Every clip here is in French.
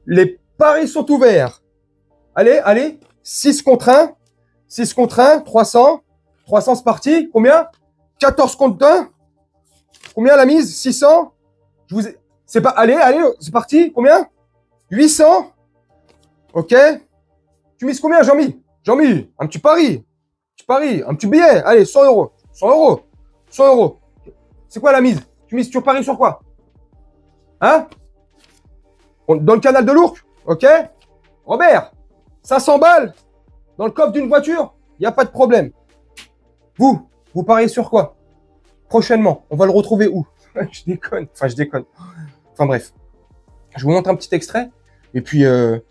Les paris sont ouverts. Allez, allez. 6 contre 1. 6 contre 1. 300. 300, c'est parti. Combien? 14 contre 1. Combien la mise? 600. Je vous ai... C'est pas... Allez, allez, c'est parti. Combien? 800. Ok. Tu mises combien, Jean-Mi? Jean-Mi, un petit pari. Tu paries, un petit billet. Allez, 100 euros. 100 euros. 100 euros. C'est quoi la mise? Tu paries sur quoi? Hein? Dans le canal de l'Ourcq? Ok. Robert, 500 balles dans le coffre d'une voiture? Il n'y a pas de problème. Vous pariez sur quoi? Prochainement. On va le retrouver où? Je déconne. Enfin, je déconne. Enfin, bref. Je vous montre un petit extrait. Et puis on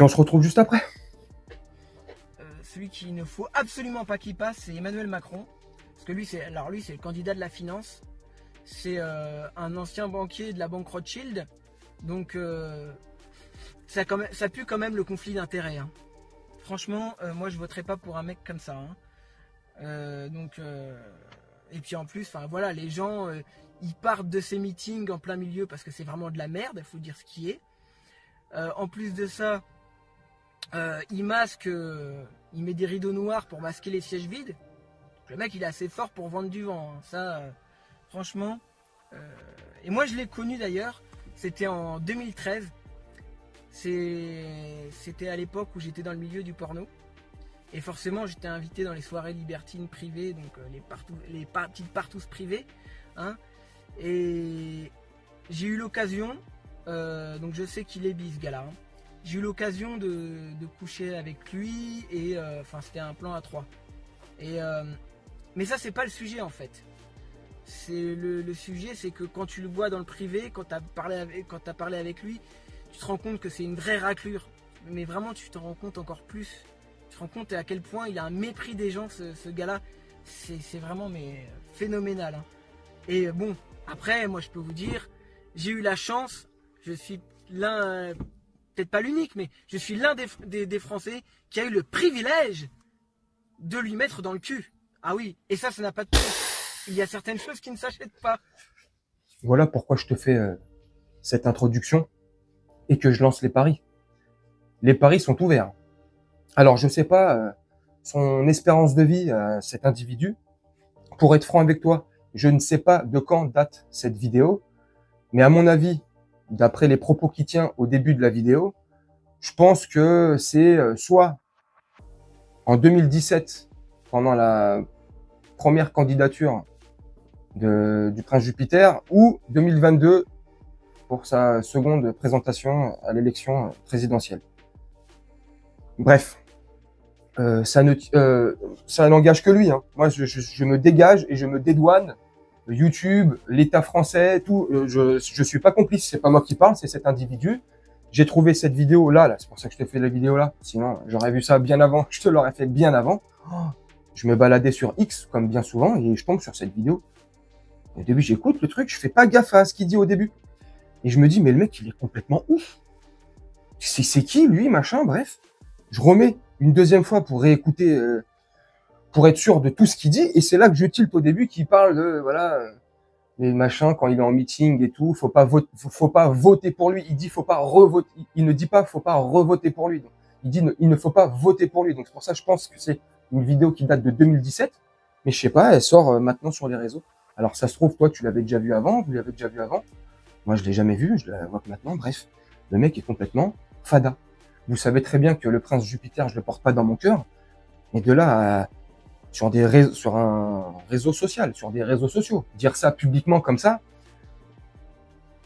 se retrouve juste après. Celui qu'il ne faut absolument pas qu'il passe, c'est Emmanuel Macron. Parce que lui, c'est le candidat de la finance. C'est un ancien banquier de la banque Rothschild. Donc, ça pue quand même le conflit d'intérêts. Hein. Franchement, moi, je voterai pas pour un mec comme ça. Hein. Et puis en plus, voilà, les gens, ils partent de ces meetings en plein milieu parce que c'est vraiment de la merde, il faut dire ce qui est. En plus de ça, il masque, il met des rideaux noirs pour masquer les sièges vides. Le mec, il est assez fort pour vendre du vent. Hein. Ça, franchement. Et moi, je l'ai connu d'ailleurs. C'était en 2013. C'était à l'époque où j'étais dans le milieu du porno. Et forcément, j'étais invité dans les soirées libertines privées, donc les petites partous privées. Hein. Et j'ai eu l'occasion, donc je sais qu'il est bi ce gars-là. Hein. J'ai eu l'occasion de coucher avec lui et c'était un plan à 3. Mais ça, c'est pas le sujet en fait. C'est le sujet, c'est que quand tu le vois dans le privé, quand tu as parlé avec lui, tu te rends compte que c'est une vraie raclure. Mais vraiment, tu te rends compte encore plus. Tu te rends compte à quel point il a un mépris des gens, ce gars-là. C'est vraiment phénoménal. Hein. Et bon, après, moi je peux vous dire, j'ai eu la chance, je suis l'un, peut-être pas l'unique, mais je suis l'un des Français qui a eu le privilège de lui mettre dans le cul. Ah oui, et ça n'a pas de prix. Il y a certaines choses qui ne s'achètent pas. Voilà pourquoi je te fais cette introduction et que je lance les paris. Les paris sont ouverts. Alors, je sais pas son espérance de vie, cet individu. Pour être franc avec toi, je ne sais pas de quand date cette vidéo, mais à mon avis, d'après les propos qu'il tient au début de la vidéo, je pense que c'est soit en 2017, pendant la première candidature du prince Jupiter, ou 2022 pour sa seconde présentation à l'élection présidentielle. Bref, ça n'engage que lui. Hein. Moi, je me dégage et je me dédouane. YouTube, l'État français, tout. Je suis pas complice. C'est pas moi qui parle, c'est cet individu. J'ai trouvé cette vidéo là. C'est pour ça que je te fais la vidéo là. Sinon, j'aurais vu ça bien avant. Je te l'aurais fait bien avant. Je me baladais sur X comme bien souvent et je tombe sur cette vidéo. Au début, j'écoute le truc, je fais pas gaffe à ce qu'il dit au début. Et je me dis, mais le mec, il est complètement ouf. C'est qui, lui, machin, bref. Je remets une deuxième fois pour réécouter, pour être sûr de tout ce qu'il dit. Et c'est là que je tilte au début qu'il parle de, voilà, les machins, quand il est en meeting et tout, faut pas voter pour lui. Il dit, faut pas revoter. Il ne dit pas, faut pas revoter pour lui. Donc, il dit, il ne faut pas voter pour lui. Donc, c'est pour ça, je pense que c'est une vidéo qui date de 2017. Mais je sais pas, elle sort maintenant sur les réseaux. Alors, ça se trouve, toi, tu l'avais déjà vu avant, vous l'avez déjà vu avant. Moi, je l'ai jamais vu, je la vois que maintenant. Bref, le mec est complètement fada. Vous savez très bien que le prince Jupiter, je le porte pas dans mon cœur. Et de là, sur un réseau social, sur des réseaux sociaux, dire ça publiquement comme ça,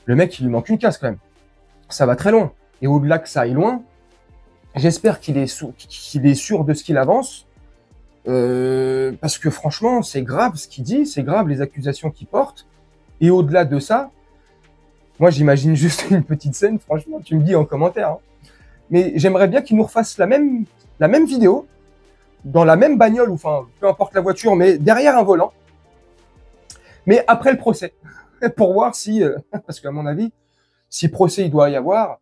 le mec, il lui manque une casse quand même. Ça va très loin. Et au-delà que ça aille loin, j'espère qu'il est sûr de ce qu'il avance. Parce que franchement, c'est grave ce qu'il dit, c'est grave les accusations qu'il porte. Et au-delà de ça, moi, j'imagine juste une petite scène, franchement, tu me dis en commentaire. Hein. Mais j'aimerais bien qu'il nous refasse la même vidéo, dans la même bagnole, ou enfin, peu importe la voiture, mais derrière un volant. Mais après le procès. Pour voir si, parce qu'à mon avis, si procès il doit y avoir,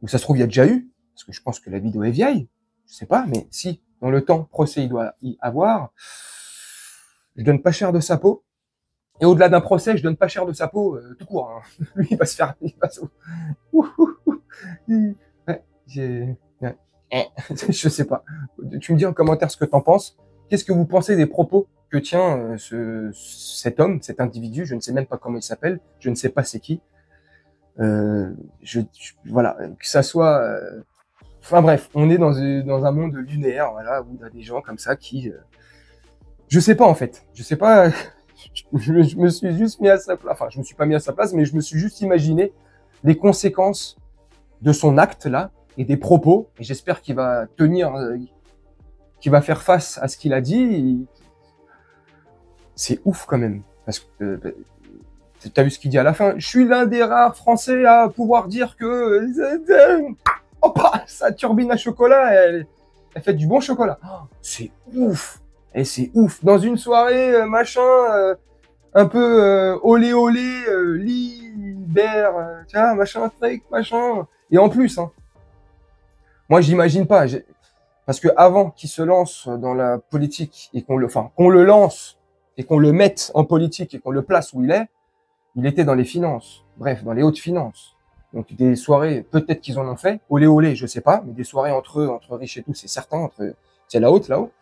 ou ça se trouve, il y a déjà eu, parce que je pense que la vidéo est vieille, je sais pas, mais si, dans le temps, procès il doit y avoir, je donne pas cher de sa peau. Et au-delà d'un procès, je donne pas cher de sa peau tout court. Hein. Lui, il va se faire... Ouais, ouais. Je sais pas. Tu me dis en commentaire ce que t'en penses. Qu'est-ce que vous pensez des propos que tient cet homme, cet individu? Je ne sais même pas comment il s'appelle. Je ne sais pas c'est qui. Voilà, que ça soit. Enfin bref, on est dans un monde lunaire, voilà, où il y a des gens comme ça qui. Je sais pas en fait. Je sais pas. Je me suis juste mis à sa place. Enfin, je me suis pas mis à sa place, mais je me suis juste imaginé les conséquences de son acte là et des propos. Et j'espère qu'il va tenir, qu'il va faire face à ce qu'il a dit. C'est ouf quand même, parce que t'as vu ce qu'il dit à la fin. Je suis l'un des rares Français à pouvoir dire que sa turbine à chocolat, elle fait du bon chocolat. Oh, c'est ouf. Et c'est ouf. Dans une soirée, machin, un peu olé olé, libère, tiens, machin, truc, machin. Et en plus, hein, moi j'imagine pas, parce que avant qu'il se lance dans la politique et qu'on le lance et qu'on le mette en politique et qu'on le place où il était dans les finances. Bref, dans les hautes finances. Donc des soirées, peut-être qu'ils en ont fait, olé olé, je sais pas, mais des soirées entre riches et tout, c'est certain, c'est là-haut.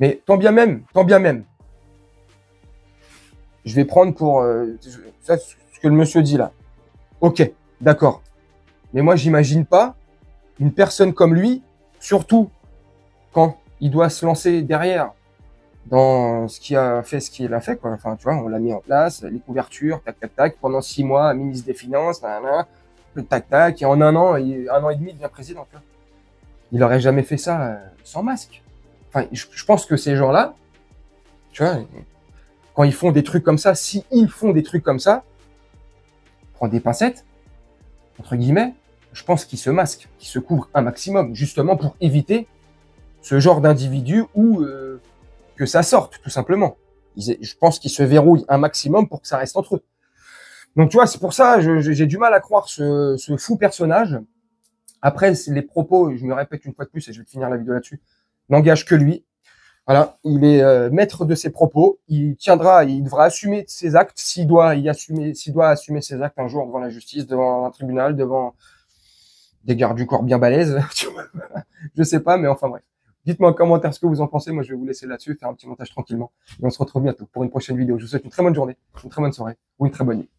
Mais tant bien même, je vais prendre pour ça, ce que le monsieur dit là. Ok, d'accord. Mais moi, j'imagine pas une personne comme lui, surtout quand il doit se lancer derrière dans ce qu'il a fait, quoi. Enfin, tu vois, on l'a mis en place, les couvertures, tac, tac, tac, pendant 6 mois, ministre des Finances, tac, tac, et en un an et demi, il devient président, tu vois. Il aurait jamais fait ça sans masque. Enfin, je pense que ces gens-là, tu vois, quand ils font des trucs comme ça, si ils font des trucs comme ça, prends des pincettes, entre guillemets, je pense qu'ils se masquent, qu'ils se couvrent un maximum, justement pour éviter ce genre d'individu ou que ça sorte, tout simplement. Je pense qu'ils se verrouillent un maximum pour que ça reste entre eux. Donc, tu vois, c'est pour ça, j'ai du mal à croire ce fou personnage. Après, les propos, je me répète une fois de plus, et je vais finir la vidéo là-dessus, n'engagent que lui. Voilà, il est maître de ses propos, il devra assumer ses actes s'il doit assumer ses actes un jour devant la justice, devant un tribunal, devant des gardes du corps bien balèzes. Je sais pas, mais enfin bref. Dites-moi en commentaire ce que vous en pensez. Moi, je vais vous laisser là-dessus, faire un petit montage tranquillement. Et on se retrouve bientôt pour une prochaine vidéo. Je vous souhaite une très bonne journée, une très bonne soirée ou une très bonne nuit.